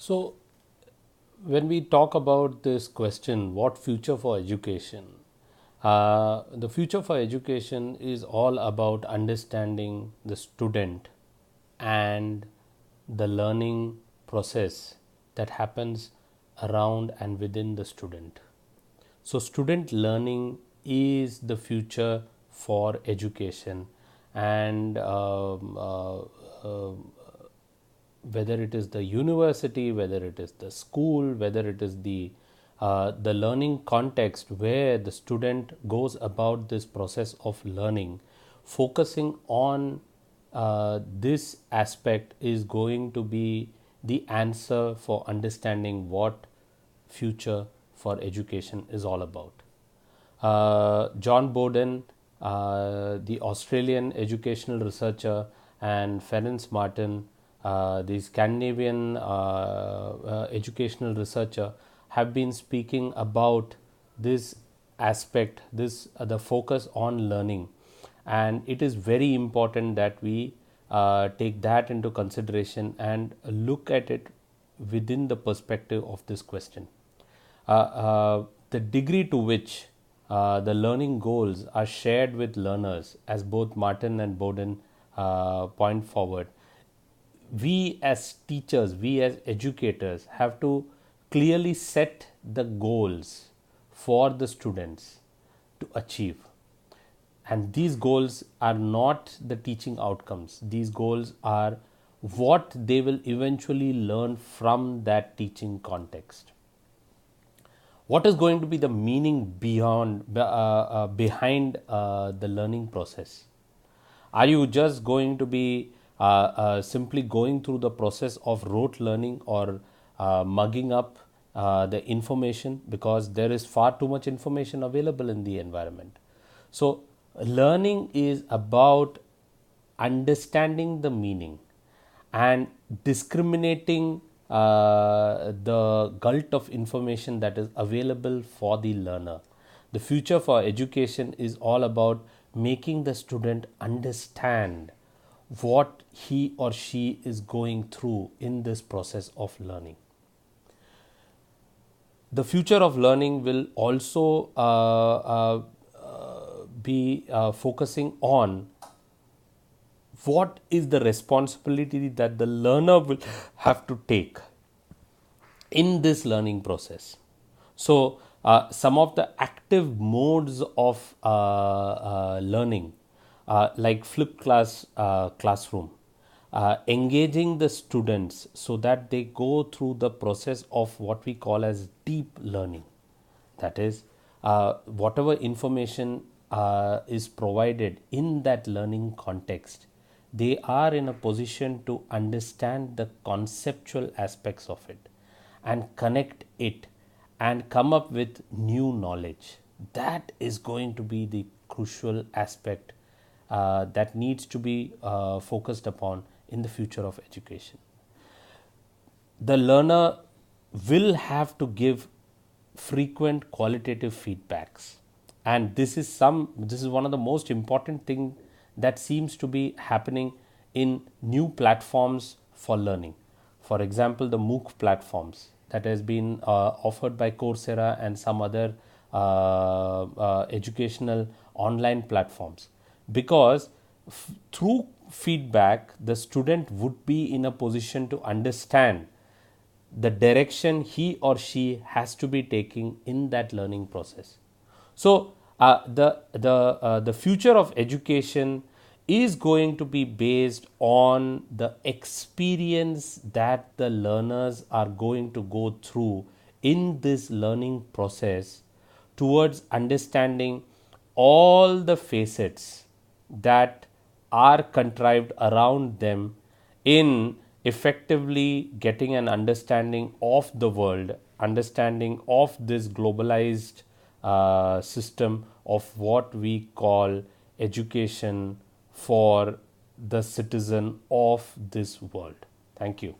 So, when we talk about this question, what future for education? The future for education is all about understanding the student and the learning process that happens around and within the student. So, student learning is the future for education, and whether it is the university, whether it is the school, whether it is the learning context where the student goes about this process of learning, focusing on this aspect is going to be the answer for understanding what future for education is all about. John Bowden, the Australian educational researcher, and Ferenc Martin, the Scandinavian educational researcher, have been speaking about this aspect, this the focus on learning, and it is very important that we take that into consideration and look at it within the perspective of this question. The degree to which the learning goals are shared with learners, as both Martin and Bowden point forward, we as teachers, we as educators have to clearly set the goals for the students to achieve. And these goals are not the teaching outcomes, these goals are what they will eventually learn from that teaching context. What is going to be the meaning behind the learning process? Are you just going to be simply going through the process of rote learning or mugging up the information, because there is far too much information available in the environment? So, learning is about understanding the meaning and discriminating the gulf of information that is available for the learner. The future for education is all about making the student understand what he or she is going through in this process of learning. The future of learning will also be focusing on what is the responsibility that the learner will have to take in this learning process. So, some of the active modes of learning, like flipped classroom, engaging the students so that they go through the process of what we call as deep learning. That is, whatever information is provided in that learning context, they are in a position to understand the conceptual aspects of it and connect it and come up with new knowledge. That is going to be the crucial aspect that needs to be focused upon in the future of education. The learner will have to give frequent qualitative feedbacks, and this is one of the most important thing that seems to be happening in new platforms for learning. For example, the MOOC platforms that has been offered by Coursera and some other educational online platforms, because through feedback the student would be in a position to understand the direction he or she has to be taking in that learning process. So, the future of education is going to be based on the experience that the learners are going to go through in this learning process towards understanding all the facets that are contrived around them in effectively getting an understanding of the world, understanding of this globalized system of what we call education for the citizen of this world. Thank you.